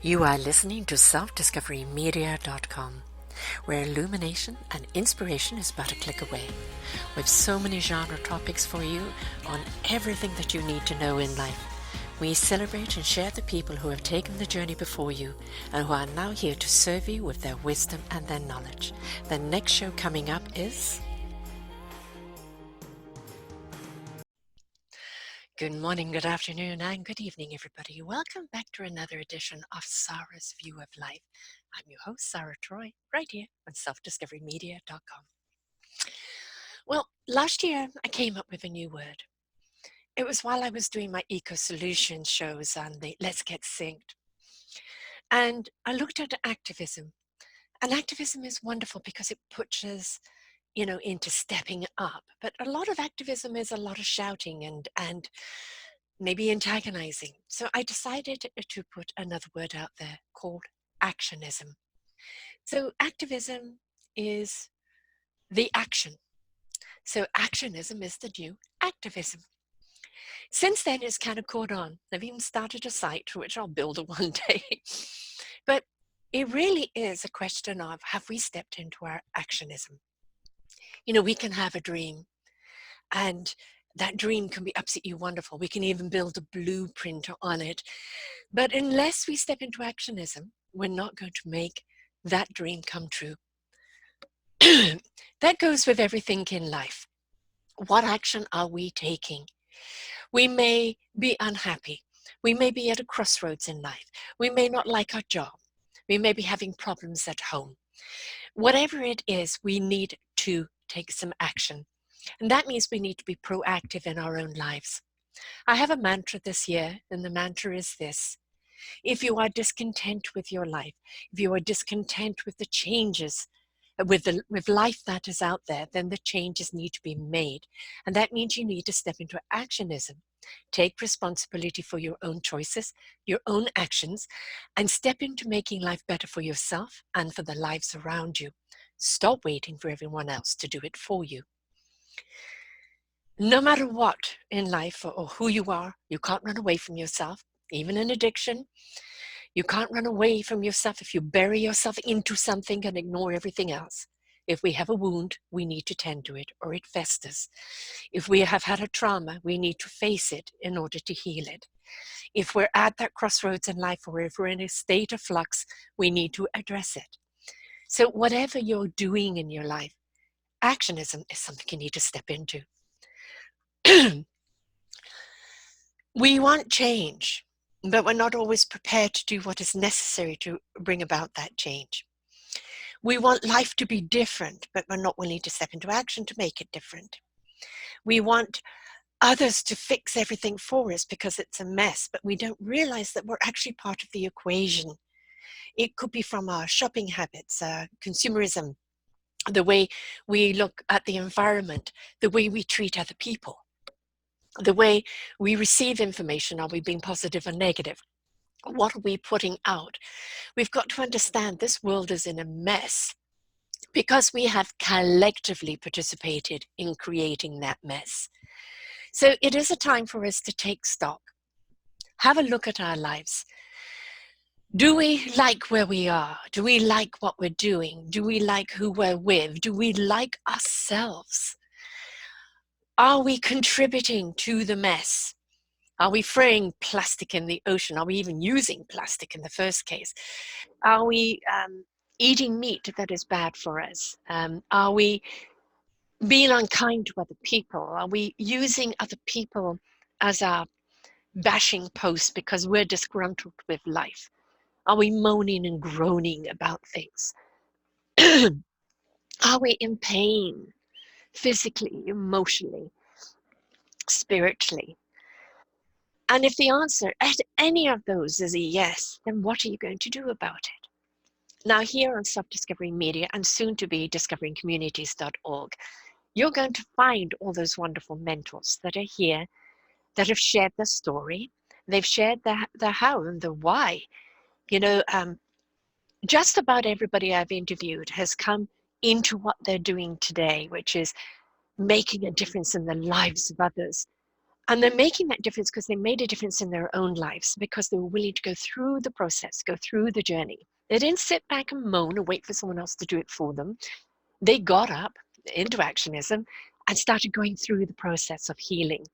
You are listening to selfdiscoverymedia.com, where illumination and inspiration is but a click away. With so many genre topics for you on everything that you need to know in life. We celebrate and share the people who have taken the journey before you and who are now here to serve you with their wisdom and their knowledge. The next show coming up is... Good morning, good afternoon, and good evening, everybody. Welcome back to another edition of Sara's View of Life. I'm your host, Sara Troy, right here on selfdiscoverymedia.com. Well, last year I came up with a new word. It was while I was doing my Eco Solutions shows on the Let's Get Synced. And I looked at activism. And activism is wonderful because it puts us, into stepping up. But a lot of activism is a lot of shouting and maybe antagonizing. So I decided to put another word out there called actionism. So activism is the action. So actionism is the new activism. Since then, it's kind of caught on. I've even started a site for which I'll build one day. But it really is a question of, have we stepped into our actionism? We can have a dream, and that dream can be absolutely wonderful. We can even build a blueprint on it. But unless we step into actionism, we're not going to make that dream come true. That goes with everything in life. What action are we taking? We may be unhappy. We may be at a crossroads in life. We may not like our job. We may be having problems at home. Whatever it is, we need to take some action. And that means we need to be proactive in our own lives. I have a mantra this year, and the mantra is this. If you are discontent with your life, if you are discontent with the changes, with life that is out there, then the changes need to be made. And that means you need to step into actionism. Take responsibility for your own choices, your own actions, and step into making life better for yourself and for the lives around you. Stop waiting for everyone else to do it for you. No matter what in life or who you are, you can't run away from yourself, even in addiction. You can't run away from yourself if you bury yourself into something and ignore everything else. If we have a wound, we need to tend to it or it festers. If we have had a trauma, we need to face it in order to heal it. If we're at that crossroads in life or if we're in a state of flux, we need to address it. So whatever you're doing in your life, actionism is something you need to step into. We want change, but we're not always prepared to do what is necessary to bring about that change. We want life to be different, but we're not willing to step into action to make it different. We want others to fix everything for us because it's a mess, but we don't realize that we're actually part of the equation. It could be from our shopping habits, consumerism, the way we look at the environment, the way we treat other people, the way we receive information. Are we being positive or negative? What are we putting out? We've got to understand this world is in a mess because we have collectively participated in creating that mess. So it is a time for us to take stock, have a look at our lives. Do we like where we are? Do we like what we're doing? Do we like who we're with? Do we like ourselves? Are we contributing to the mess? Are we throwing plastic in the ocean? Are we even using plastic in the first case? Are we eating meat that is bad for us? Are we being unkind to other people? Are we using other people as our bashing post because we're disgruntled with life? Are we moaning and groaning about things? Are we in pain, physically, emotionally, spiritually? And if the answer at any of those is a yes, then what are you going to do about it? Now, here on Self-Discovery Media and soon to be discoveringgcommunities.org, you're going to find all those wonderful mentors that are here, that have shared their story. They've shared the how and the why. Just about everybody I've interviewed has come into what they're doing today, which is making a difference in the lives of others. And they're making that difference because they made a difference in their own lives, because they were willing to go through the process, go through the journey. They didn't sit back and moan and wait for someone else to do it for them. They got up into actionism and started going through the process of healing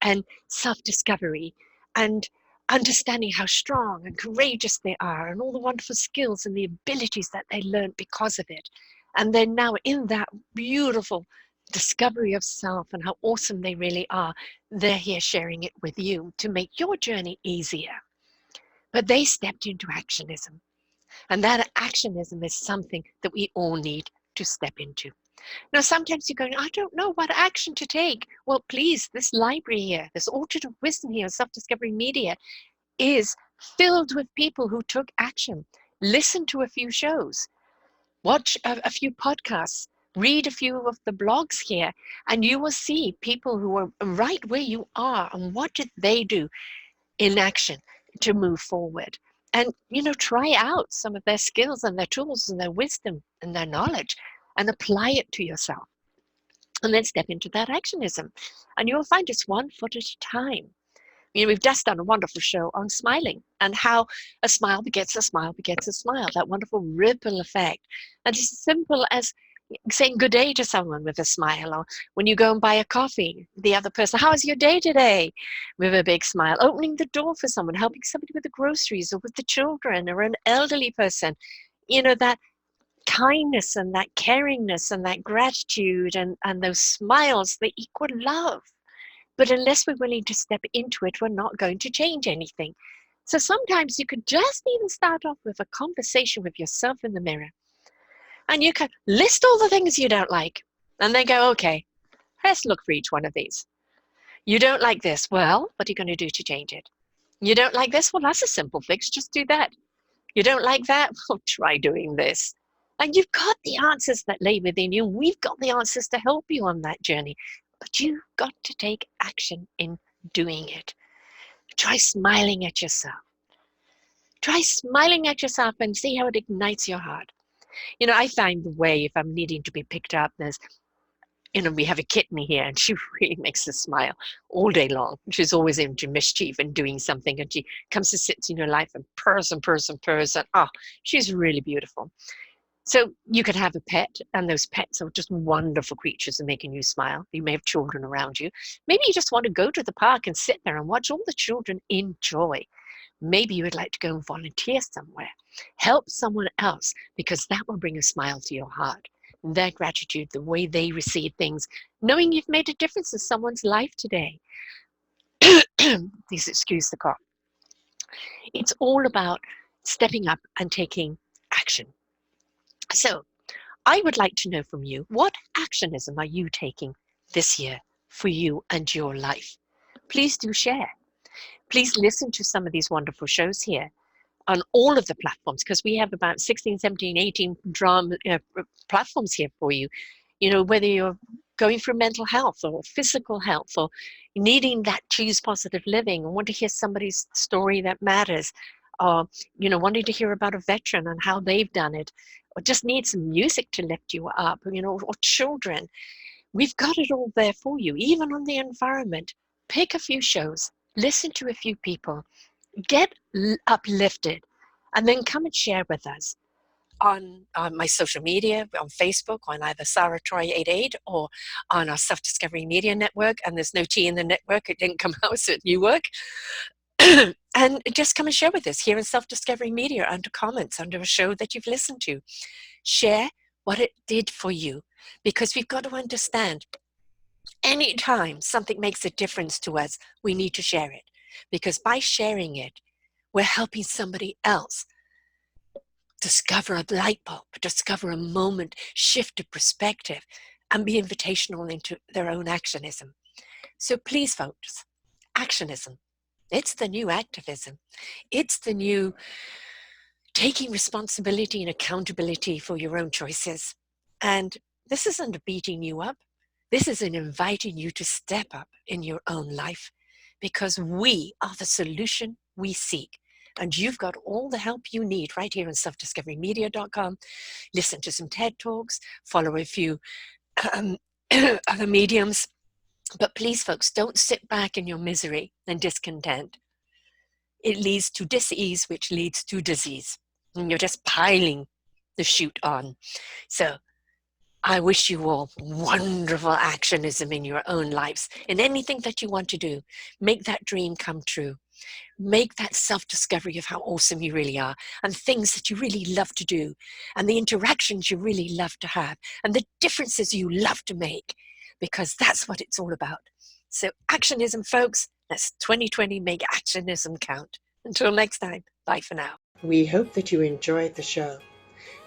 and self-discovery and understanding how strong and courageous they are and all the wonderful skills and the abilities that they learned because of it. And they're now in that beautiful discovery of self and how awesome they really are. They're here sharing it with you to make your journey easier. But they stepped into actionism. And that actionism is something that we all need to step into. Now, sometimes you're going, I don't know what action to take. Well, please, this library here, this orchard of wisdom here, self-discovery media, is filled with people who took action. Listen to a few shows, watch a few podcasts, read a few of the blogs here, and you will see people who are right where you are and what did they do in action to move forward. And, try out some of their skills and their tools and their wisdom and their knowledge and apply it to yourself. And then step into that actionism. And you'll find it's one foot at a time. We've just done a wonderful show on smiling and how a smile begets a smile begets a smile, that wonderful ripple effect. And it's as simple as saying good day to someone with a smile, or when you go and buy a coffee, the other person, how is your day today? With a big smile, opening the door for someone, helping somebody with the groceries or with the children or an elderly person, that kindness and that caringness and that gratitude and those smiles, they equal love. But unless we're willing to step into it, we're not going to change anything. So sometimes you could just even start off with a conversation with yourself in the mirror. And you can list all the things you don't like. And then go, okay, let's look for each one of these. You don't like this. Well, what are you going to do to change it? You don't like this? Well, that's a simple fix. Just do that. You don't like that? Well, try doing this. And you've got the answers that lay within you. We've got the answers to help you on that journey. But you've got to take action in doing it. Try smiling at yourself. Try smiling at yourself and see how it ignites your heart. I find the way, if I'm needing to be picked up, there's, we have a kitten here and she really makes us smile all day long. She's always into mischief and doing something, and she comes to sit in your life and purrs and purrs and purrs. And she's really beautiful. So you could have a pet, and those pets are just wonderful creatures and making you smile. You may have children around you. Maybe you just want to go to the park and sit there and watch all the children enjoy. Maybe you would like to go and volunteer somewhere. Help someone else, because that will bring a smile to your heart. Their gratitude, the way they receive things, knowing you've made a difference in someone's life today. Please excuse the cough. It's all about stepping up and taking action. So I would like to know from you, what actionism are you taking this year for you and your life? Please do share. Please listen to some of these wonderful shows here on all of the platforms, because we have about 16, 17, 18 drama platforms here for you. Whether you're going through mental health or physical health, or needing that choose positive living, and want to hear somebody's story that matters, or wanting to hear about a veteran and how they've done it, or just need some music to lift you up, or children. We've got it all there for you, even on the environment. Pick a few shows, listen to a few people, get uplifted, and then come and share with us on my social media, on Facebook, on either Sara Troy 88 or on our Self-Discovery Media Network. And there's no T in the network. It didn't come out, so it's new work. And just come and share with us here in Self-Discovery Media under comments, under a show that you've listened to. Share what it did for you, because we've got to understand, anytime something makes a difference to us, we need to share it, because by sharing it, we're helping somebody else discover a light bulb, discover a moment, shift a perspective, and be invitational into their own actionism. So please, folks, actionism, it's the new activism. It's the new taking responsibility and accountability for your own choices. And this isn't beating you up. This is an inviting you to step up in your own life, because we are the solution we seek. And you've got all the help you need right here on selfdiscoverymedia.com. Listen to some TED Talks, follow a few other mediums, But please, folks, don't sit back in your misery and discontent. It leads to dis-ease, which leads to disease. And you're just piling the chute on. So I wish you all wonderful actionism in your own lives, in anything that you want to do. Make that dream come true. Make that self-discovery of how awesome you really are, and things that you really love to do, and the interactions you really love to have, and the differences you love to make, because that's what it's all about. So actionism, folks, let's 2020 make actionism count. Until next time, bye for now. We hope that you enjoyed the show.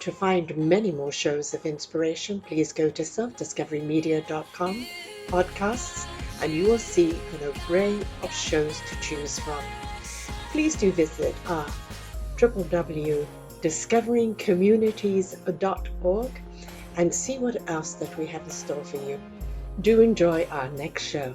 To find many more shows of inspiration, please go to selfdiscoverymedia.com podcasts, and you will see an array of shows to choose from. Please do visit our www.discoveringcommunities.org and see what else that we have in store for you. Do enjoy our next show.